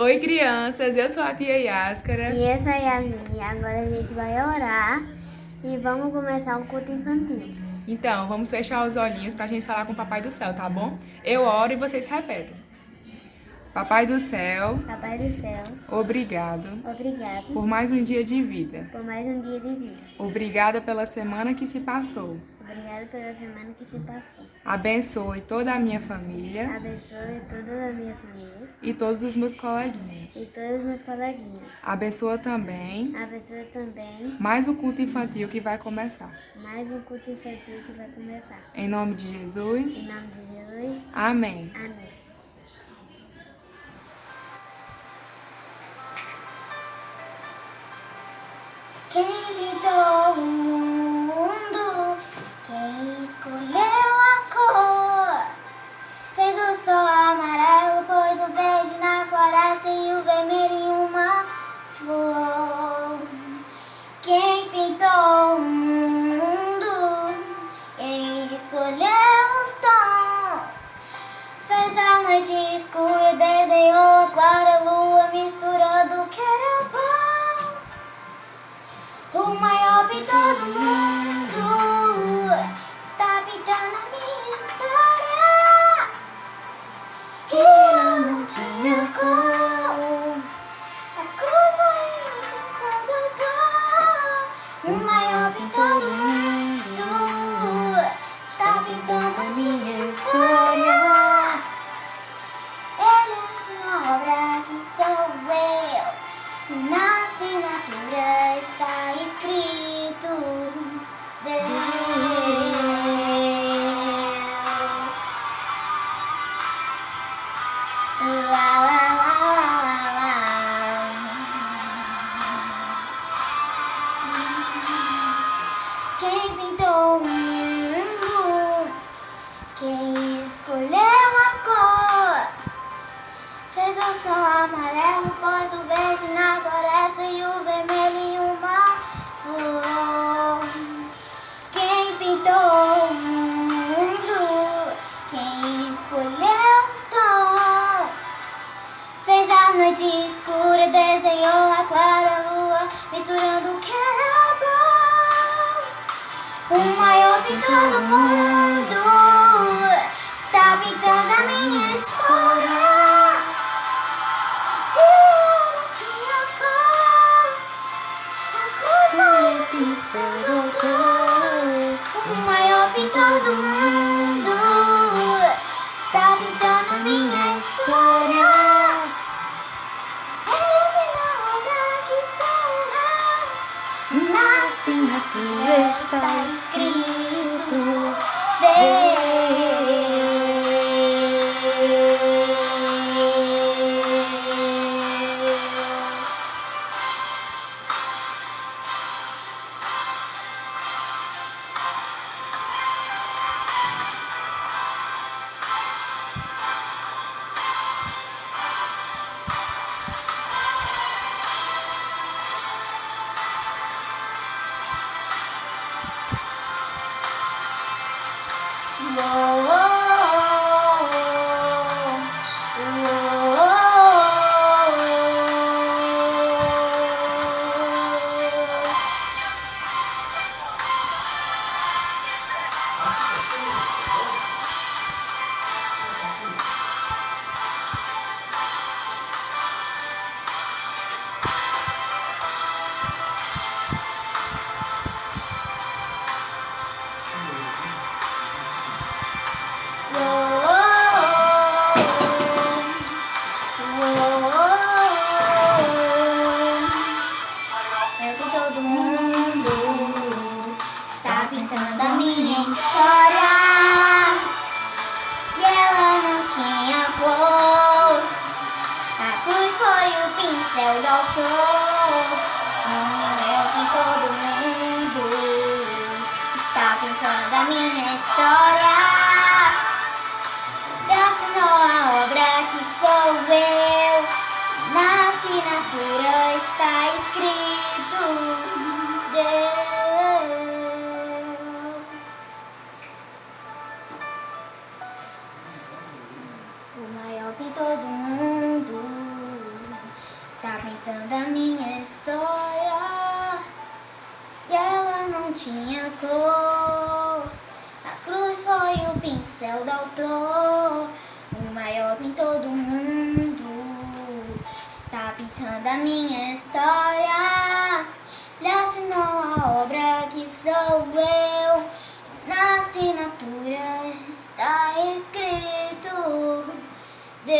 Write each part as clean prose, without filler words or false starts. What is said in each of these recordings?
Oi, crianças, eu sou a tia Yáscara. E essa é a Yasmin. Agora a gente vai orar e vamos começar o culto infantil. Então, vamos fechar os olhinhos pra gente falar com o Papai do Céu, tá bom? Eu oro e vocês repetem. Papai do Céu, Papai do céu, obrigado obrigado por mais um dia de vida. por mais um dia de vida. Obrigada pela semana que se passou. Obrigado pela semana que se passou. Abençoe toda a minha família Abençoe toda a minha família e todos os meus coleguinhas. e todos os meus coleguinhas. Abençoa também Abençoe também mais o culto infantil que vai começar. mais um culto infantil que vai começar. Em nome de Jesus, Em nome de Jesus, amém. amém. Quem inventou o mundo? Quem escolheu a cor? Fez o sol amarelo, pôs o verde na floresta e o vermelho em uma flor. Quem pintou o mundo? Quem escolheu os tons? Fez a noite escura, desenhou a clara lua, misturando o que era bom. O maior pintor do mundo está pintando a minha história. Que ela não tinha cor. A cruz foi a do dor. O maior pintor do mundo está pintando a minha história. Ele assinou a obra que sou eu. Na assinatura está escrito Deus. Lá, lá, lá, lá, lá. Quem pintou o mundo? Quem escolheu a cor? Fez o sol amarelo, pôs o verde na floresta e o vermelho em uma flor. Quem pintou o mundo? Quem escolheu os tons? Fez a noite escura, desenhou a clara lua, misturando o que era bom. O maior pintor do mundo está pintando a minha história. O maior pintor do mundo está pintando a minha história. Ele assinou a obra que sou eu. Na assinatura está escrito Deus. É que todo mundo está pintando a minha história. E ela não tinha cor. A cruz foi o pincel do autor. É que todo mundo está pintando a minha história. E assinou a obra que sou eu. Na assinatura está escrito Deus. O maior pintor do mundo céu do autor, o maior pintor do mundo, está pintando a minha história. Ele assinou a obra que sou eu, na assinatura está escrito Deus.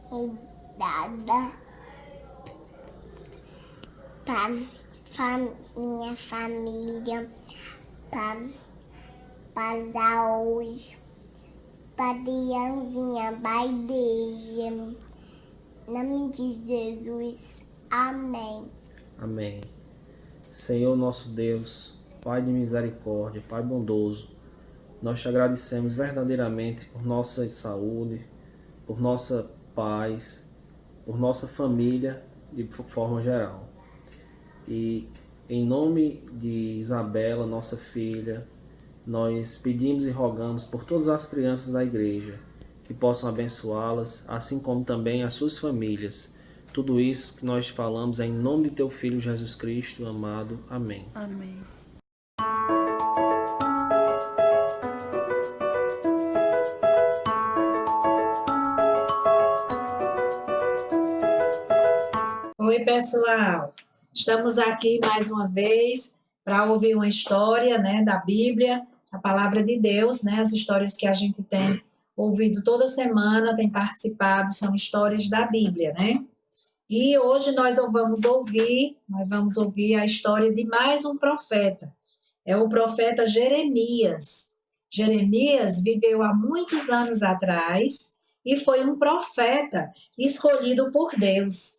Cuidada para minha família, para saúde, para Dianzinha, vai beijo. Em nome de Jesus, amém. Amém. Senhor nosso Deus, Pai de misericórdia, Pai bondoso, nós te agradecemos verdadeiramente por nossa saúde, por nossa paz, por nossa família de forma geral. E em nome de Isabela, nossa filha, nós pedimos e rogamos por todas as crianças da igreja, que possam abençoá-las, assim como também as suas famílias. Tudo isso que nós falamos é em nome de teu Filho Jesus Cristo, amado. Amém. Amém. Oi, pessoal. Estamos aqui mais uma vez para ouvir uma história, né, da Bíblia, a palavra de Deus, né, as histórias que a gente tem ouvido toda semana, tem participado, são histórias da Bíblia, né? E hoje nós vamos ouvir a história de mais um profeta. É o profeta Jeremias. Jeremias viveu há muitos anos atrás e foi um profeta escolhido por Deus.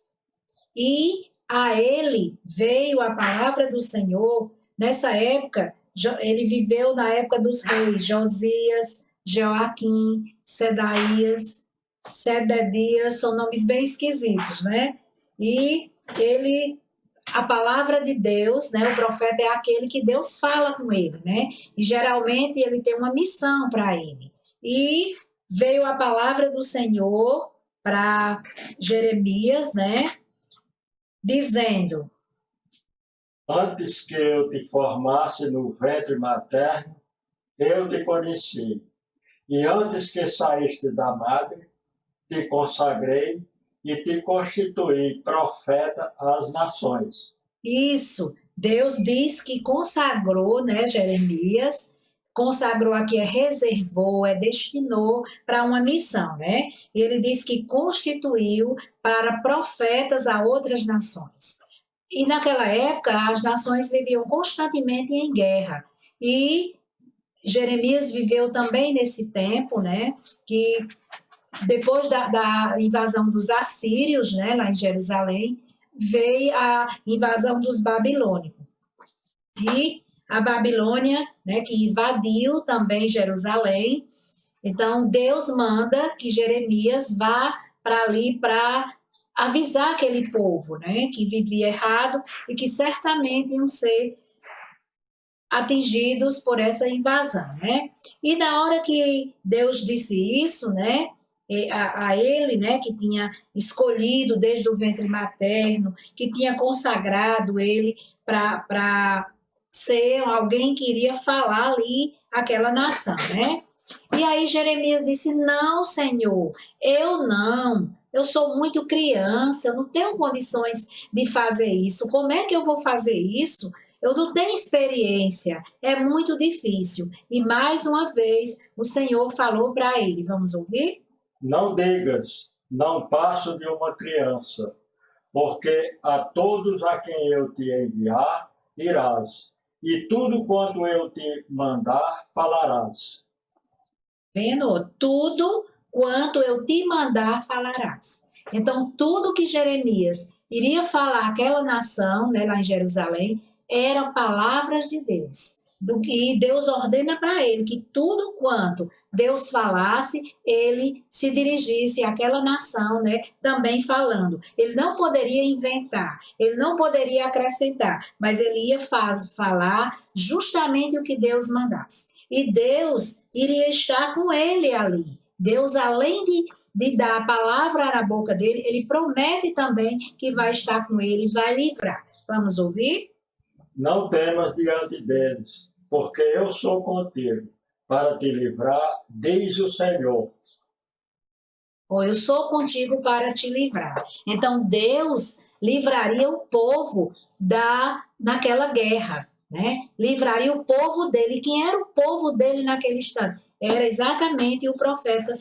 E a ele veio a palavra do Senhor. Nessa época, ele viveu na época dos reis Josias, Joaquim, Sedaías, Sededias, são nomes bem esquisitos, né? E a palavra de Deus, né? O profeta é aquele que Deus fala com ele, né? E geralmente ele tem uma missão para ele. E veio a palavra do Senhor para Jeremias, né? Dizendo: antes que eu te formasse no ventre materno, eu te conheci. E antes que saíste da madre, te consagrei e te constituí profeta às nações. Isso, Deus diz que consagrou, né, Jeremias, consagrou aqui, reservou, destinou para uma missão, né? E ele diz que constituiu para profetas a outras nações. E naquela época, as nações viviam constantemente em guerra. E Jeremias viveu também nesse tempo, né? Que depois da invasão dos assírios, né, lá em Jerusalém, veio a invasão dos babilônicos. E a Babilônia, né, que invadiu também Jerusalém. Então, Deus manda que Jeremias vá para ali para avisar aquele povo, né, que vivia errado e que certamente iam ser atingidos por essa invasão, né? E na hora que Deus disse isso, né, a ele, né, que tinha escolhido desde o ventre materno, que tinha consagrado ele para ser alguém que iria falar ali aquela nação, né? E aí Jeremias disse: não, Senhor, eu sou muito criança, eu não tenho condições de fazer isso. Como é que eu vou fazer isso? Eu não tenho experiência, é muito difícil. E mais uma vez o Senhor falou para ele, vamos ouvir? Não digas, não passo de uma criança, porque a todos a quem eu te enviar, irás, e tudo quanto eu te mandar, falarás. Vendo? Tudo quanto eu te mandar, falarás. Então, tudo que Jeremias iria falar àquela nação, né, lá em Jerusalém, eram palavras de Deus. E Deus ordena para ele que tudo quanto Deus falasse, ele se dirigisse àquela nação, né, também falando. Ele não poderia inventar, ele não poderia acrescentar, mas ele ia falar justamente o que Deus mandasse. E Deus iria estar com ele ali. Deus, além de dar a palavra na boca dele, ele promete também que vai estar com ele e vai livrar. Vamos ouvir? Não temas diante deles, porque eu sou contigo, para te livrar, diz o Senhor. Ou eu sou contigo para te livrar. Então Deus livraria o povo naquela guerra, né? Livraria o povo dele. Quem era o povo dele naquele instante? Era exatamente o profeta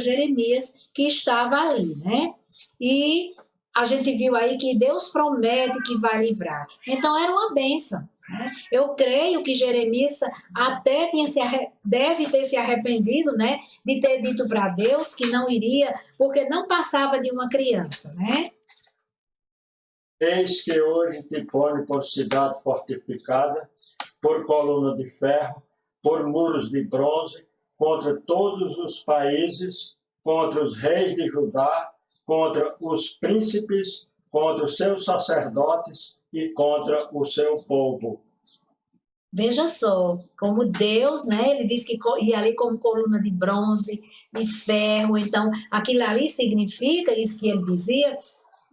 Jeremias que estava ali, né? E a gente viu aí que Deus promete que vai livrar. Então era uma bênção, né? Eu creio que Jeremias até deve ter se arrependido, né, de ter dito para Deus que não iria, porque não passava de uma criança, né? Eis que hoje te ponho por cidade fortificada, por coluna de ferro, por muros de bronze, contra todos os países, contra os reis de Judá, contra os príncipes, contra os seus sacerdotes e contra o seu povo. Veja só, como Deus, né, ele disse que ia ali como coluna de bronze, de ferro, então aquilo ali significa, isso que ele dizia,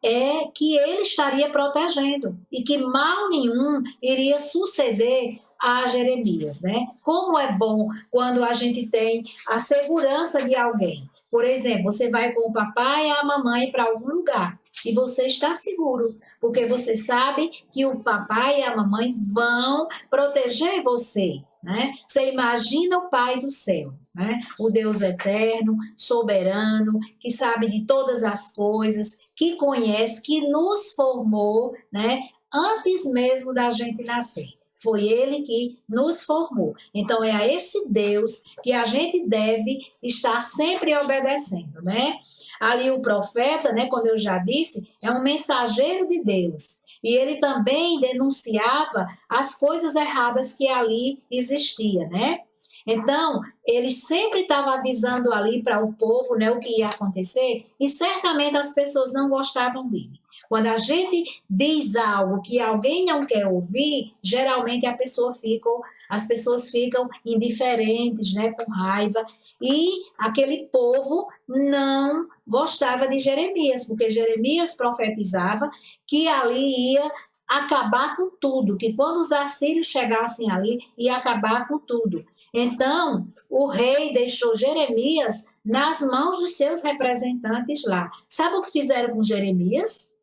é que ele estaria protegendo e que mal nenhum iria suceder a Jeremias, né? Como é bom quando a gente tem a segurança de alguém. Por exemplo, você vai com o papai e a mamãe para algum lugar e você está seguro, porque você sabe que o papai e a mamãe vão proteger você, né? Você imagina o Pai do céu, né? O Deus eterno, soberano, que sabe de todas as coisas, que conhece, que nos formou, né? Antes mesmo da gente nascer. Foi ele que nos formou. Então é a esse Deus que a gente deve estar sempre obedecendo, né? Ali o profeta, né, como eu já disse, é um mensageiro de Deus. E ele também denunciava as coisas erradas que ali existia, né? Então, ele sempre estava avisando ali para o povo, né, o que ia acontecer, e certamente as pessoas não gostavam dele. Quando a gente diz algo que alguém não quer ouvir, geralmente as pessoas ficam indiferentes, né, com raiva, e aquele povo não gostava de Jeremias, porque Jeremias profetizava que ali ia acabar com tudo, que quando os assírios chegassem ali, ia acabar com tudo. Então, o rei deixou Jeremias nas mãos dos seus representantes lá. Sabe o que fizeram com Jeremias?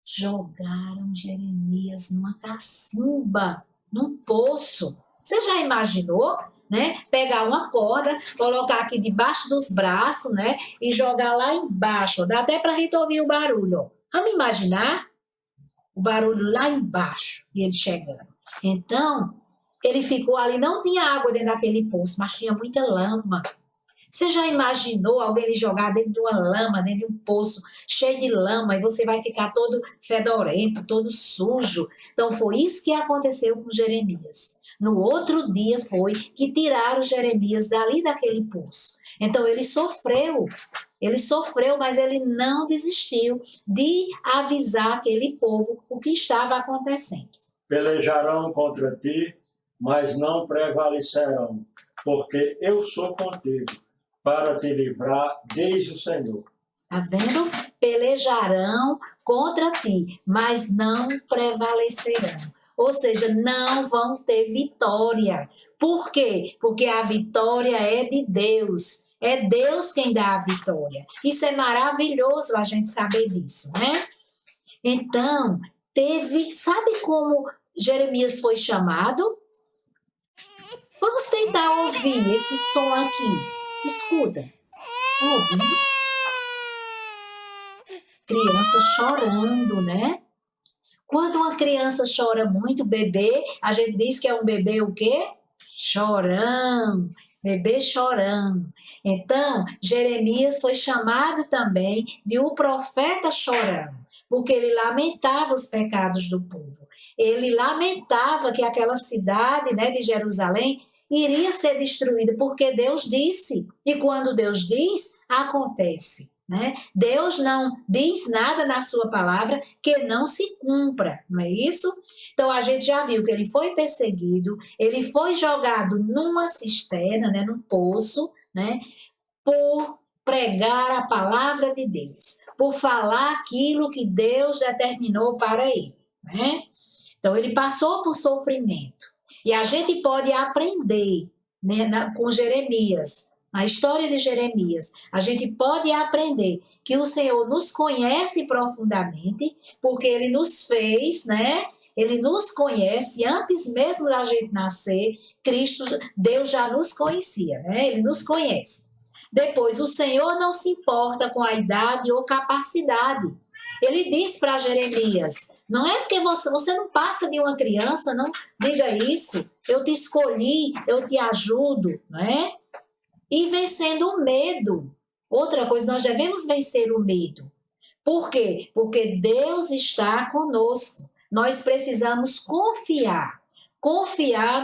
Jogaram Jeremias numa cacimba, num poço. Você já imaginou, né? Pegar uma corda, colocar aqui debaixo dos braços, né? E jogar lá embaixo. Dá até para a gente ouvir o barulho. Vamos imaginar o barulho lá embaixo e ele chegando. Então, ele ficou ali, não tinha água dentro daquele poço, mas tinha muita lama. Você já imaginou alguém lhe jogar dentro de uma lama, dentro de um poço cheio de lama, e você vai ficar todo fedorento, todo sujo? Então, foi isso que aconteceu com Jeremias. No outro dia foi que tiraram Jeremias dali daquele poço. Então, ele sofreu, mas ele não desistiu de avisar aquele povo o que estava acontecendo. Pelejarão contra ti, mas não prevalecerão, porque eu sou contigo, para te livrar, diz o Senhor. Tá vendo? Pelejarão contra ti, mas não prevalecerão. Ou seja, não vão ter vitória. Por quê? Porque a vitória é de Deus. É Deus quem dá a vitória. Isso é maravilhoso a gente saber disso, né? Então, sabe como Jeremias foi chamado? Vamos tentar ouvir esse som aqui. Escuta. Tá ouvindo? Criança chorando, né? Quando uma criança chora muito, bebê, a gente diz que é um bebê o quê? Chorando. Bebê chorando. Então, Jeremias foi chamado também de o profeta chorando, porque ele lamentava os pecados do povo. Ele lamentava que aquela cidade, né, de Jerusalém iria ser destruída, porque Deus disse. E quando Deus diz, acontece. Né? Deus não diz nada na sua palavra que não se cumpra, não é isso? Então a gente já viu que ele foi perseguido, ele foi jogado numa cisterna, né, num poço, né, por pregar a palavra de Deus, por falar aquilo que Deus determinou para ele. né? Então, ele passou por sofrimento. E a gente pode aprender, né, com Jeremias, na história de Jeremias, a gente pode aprender que o Senhor nos conhece profundamente, porque ele nos fez, né? Ele nos conhece, antes mesmo da gente nascer, Deus já nos conhecia, né? Ele nos conhece. Depois, o Senhor não se importa com a idade ou capacidade. Ele disse para Jeremias, não é porque você não passa de uma criança, não diga isso, eu te escolhi, eu te ajudo, não é? E vencendo o medo. Outra coisa, nós devemos vencer o medo. Por quê? Porque Deus está conosco. Nós precisamos confiar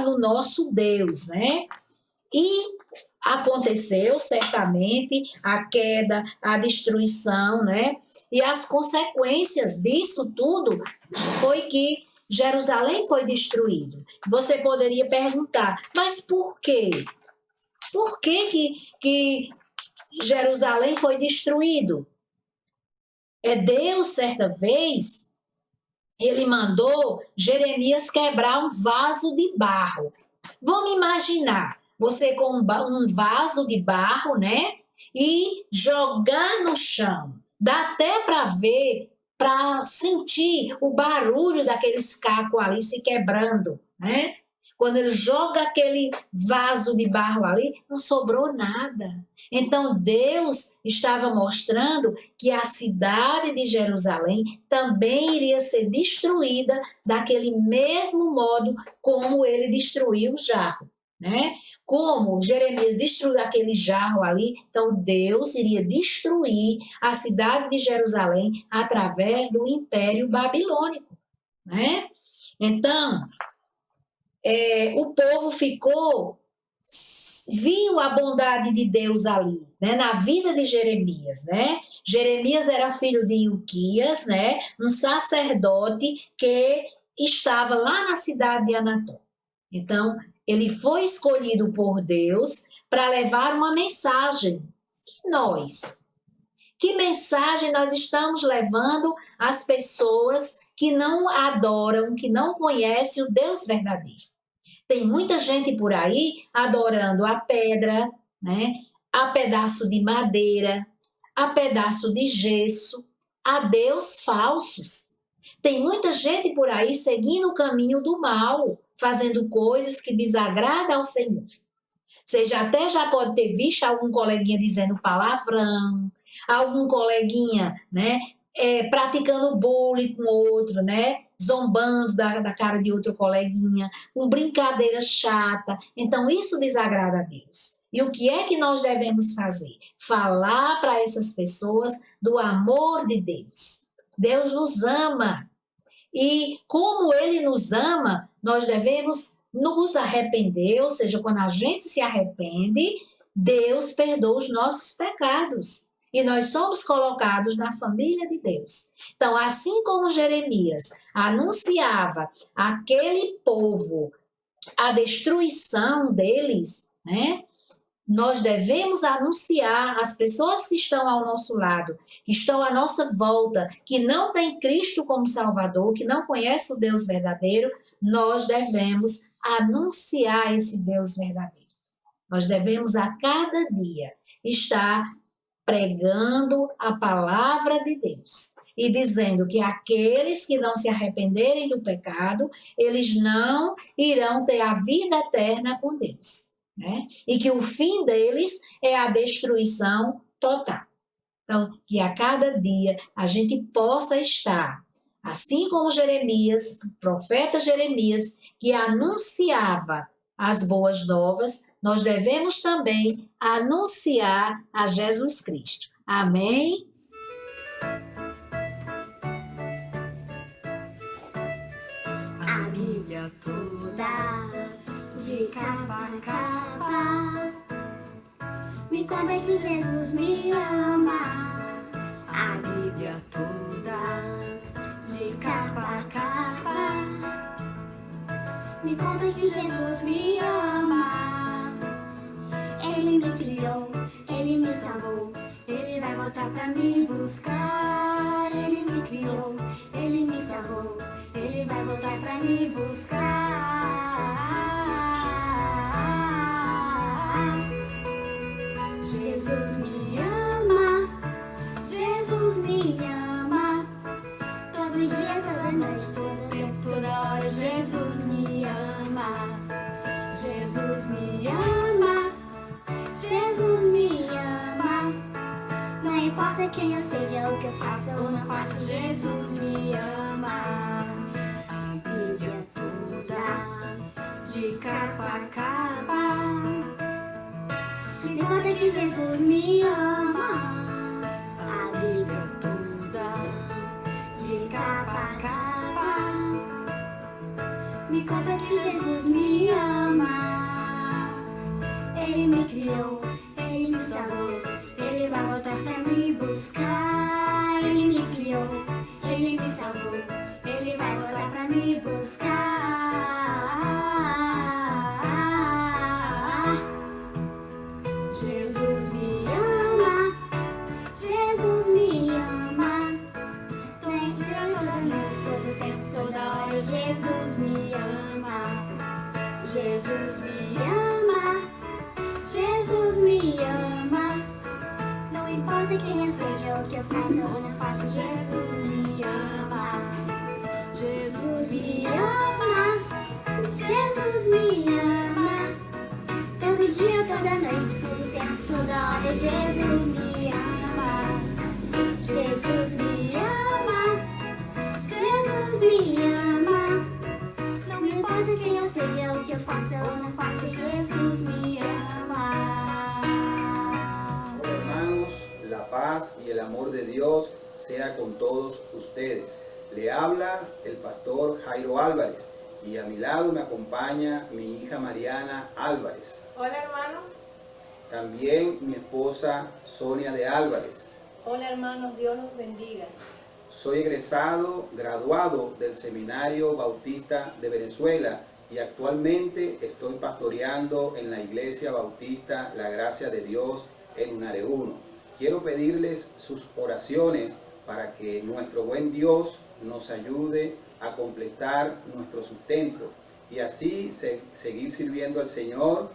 no nosso Deus, né? E aconteceu certamente a queda, a destruição, né? E as consequências disso tudo foi que Jerusalém foi destruído. Você poderia perguntar, mas por quê? Por que Jerusalém foi destruído? Deus, certa vez, ele mandou Jeremias quebrar um vaso de barro. Vamos imaginar, você com um vaso de barro, né? E jogar no chão. Dá até para ver, para sentir o barulho daqueles cacos ali se quebrando, né? Quando ele joga aquele vaso de barro ali, não sobrou nada. Então, Deus estava mostrando que a cidade de Jerusalém também iria ser destruída daquele mesmo modo como ele destruiu o jarro, né? Como Jeremias destruiu aquele jarro ali, então Deus iria destruir a cidade de Jerusalém através do Império Babilônico, né? Então, o povo viu a bondade de Deus ali, né, na vida de Jeremias, né? Jeremias era filho de Ilquias, né, um sacerdote que estava lá na cidade de Anatom. Então, ele foi escolhido por Deus para levar uma mensagem. E nós? Que mensagem nós estamos levando às pessoas que não adoram, que não conhecem o Deus verdadeiro? Tem muita gente por aí adorando a pedra, né? A pedaço de madeira, a pedaço de gesso, a Deus falsos. Tem muita gente por aí seguindo o caminho do mal, fazendo coisas que desagradam ao Senhor. Você já pode ter visto algum coleguinha dizendo palavrão, algum coleguinha, né, praticando bullying com outro, né, zombando da cara de outro coleguinha, com brincadeira chata. Então, isso desagrada a Deus. E o que é que nós devemos fazer? Falar para essas pessoas do amor de Deus. Deus nos ama. E como Ele nos ama, nós devemos nos arrepender, ou seja, quando a gente se arrepende, Deus perdoa os nossos pecados. E nós somos colocados na família de Deus. Então, assim como Jeremias anunciava àquele povo a destruição deles, né? Nós devemos anunciar às pessoas que estão ao nosso lado, que estão à nossa volta, que não têm Cristo como Salvador, que não conhecem o Deus verdadeiro, nós devemos anunciar esse Deus verdadeiro. Nós devemos a cada dia estar pregando a palavra de Deus e dizendo que aqueles que não se arrependerem do pecado, eles não irão ter a vida eterna com Deus, né? E que o fim deles é a destruição total. Então, que a cada dia a gente possa estar, assim como Jeremias, o profeta Jeremias, que anunciava as boas novas, nós devemos também anunciar a Jesus Cristo. Amém? A Bíblia toda, de capa a capa, me conta que Jesus me ama. A Bíblia toda, de capa a capa, me conta que Jesus me ama. Ele me criou, Ele me salvou, Ele vai voltar pra me buscar. Ele me criou, Ele me salvou, Ele Ele vai voltar pra me buscar. Jesus me ama, Jesus me ama. Todo dia, toda noite, todo tempo, toda hora. Jesus me ama, Jesus me ama, Jesus me ama. Não importa quem eu seja, o que eu faço ou não faço, Jesus me ama. A Bíblia toda, de capa a capa, me conta que Jesus me ama. A Bíblia toda, de capa a capa, me conta que Jesus me ama. Ele me criou, Ele me salvou, Ele vai voltar pra me buscar. Ele me criou, Ele me salvou, Ele vai voltar pra me buscar. Jesus me ama, Jesus me ama. Todo dia, toda noite, todo tempo, toda hora. Jesus me ama, Jesus me ama, Jesus me ama. Não importa quem eu seja, o que eu faço ou não faço, Jesus me ama. Jesus me ama, Jesus me ama. Todo dia, toda noite, todo tempo, toda hora. Jesus me ama, Jesus me ama, Jesus me ama. Não importa quem eu seja, o que eu faço ou não faço, Jesus me ama. Hola hermanos, la paz y el amor de Dios sea con todos ustedes. Le habla el pastor Jairo Álvarez y a mi lado me acompaña mi hija Mariana Álvarez. Hola hermanos. También mi esposa Sonia de Álvarez. Hola hermanos, Dios los bendiga. Soy egresado, graduado del Seminario Bautista de Venezuela y actualmente estoy pastoreando en la Iglesia Bautista La Gracia de Dios en Unare 1. Quiero pedirles sus oraciones para que nuestro buen Dios nos ayude a completar nuestro sustento y así seguir sirviendo al Señor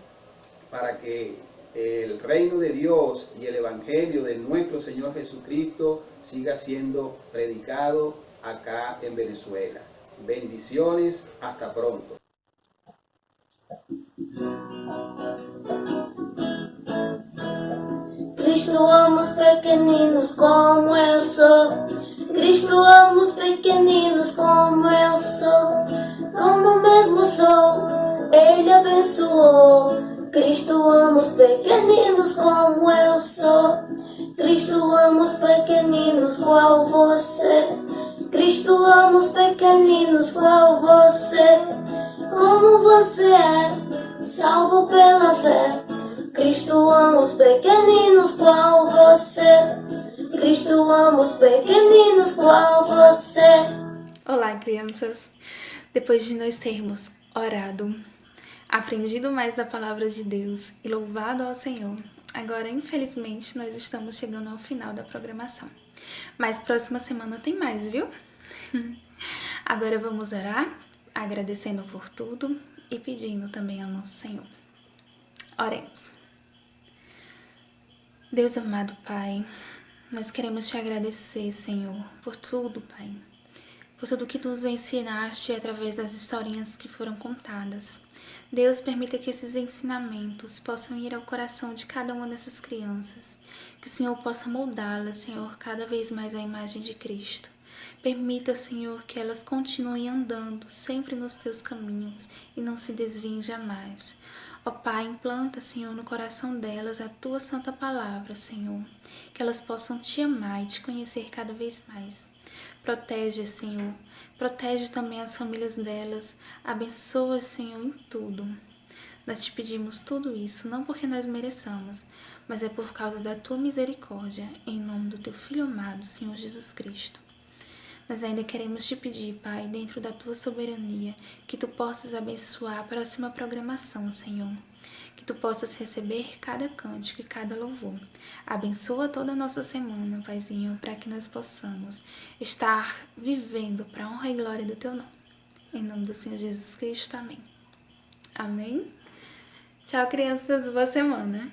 para que el reino de Dios y el evangelio de nuestro Señor Jesucristo siga siendo predicado acá en Venezuela. Bendiciones, hasta pronto. Cristo ama os pequeninos como eu sou. Cristo ama os pequeninos como eu sou. Como mesmo sou, Ele abençoou. Cristo ama os pequeninos como eu sou. Cristo ama os pequeninos qual você. Cristo ama os pequeninos qual você. Como você é, salvo pela fé. Cristo ama os pequeninos qual você. Cristo ama os pequeninos qual você. Olá, crianças! Depois de nós termos orado, aprendido mais da palavra de Deus e louvado ao Senhor, agora, infelizmente, nós estamos chegando ao final da programação. Mas próxima semana tem mais, viu? Agora vamos orar, agradecendo por tudo e pedindo também ao nosso Senhor. Oremos. Deus amado Pai, nós queremos te agradecer, Senhor, por tudo, Pai. Por tudo que tu nos ensinaste através das historinhas que foram contadas. Deus, permita que esses ensinamentos possam ir ao coração de cada uma dessas crianças. Que o Senhor possa moldá-las, Senhor, cada vez mais à imagem de Cristo. Permita, Senhor, que elas continuem andando sempre nos teus caminhos e não se desviem jamais. Ó Pai, implanta, Senhor, no coração delas a tua santa palavra, Senhor. Que elas possam te amar e te conhecer cada vez mais. Protege, Senhor. Protege também as famílias delas. Abençoa, Senhor, em tudo. Nós te pedimos tudo isso, não porque nós mereçamos, mas é por causa da tua misericórdia, em nome do teu Filho amado, Senhor Jesus Cristo. Nós ainda queremos te pedir, Pai, dentro da tua soberania, que tu possas abençoar a próxima programação, Senhor. Que tu possas receber cada cântico e cada louvor. Abençoa toda a nossa semana, Paizinho, para que nós possamos estar vivendo para a honra e glória do teu nome. Em nome do Senhor Jesus Cristo, amém. Amém? Tchau, crianças, boa semana.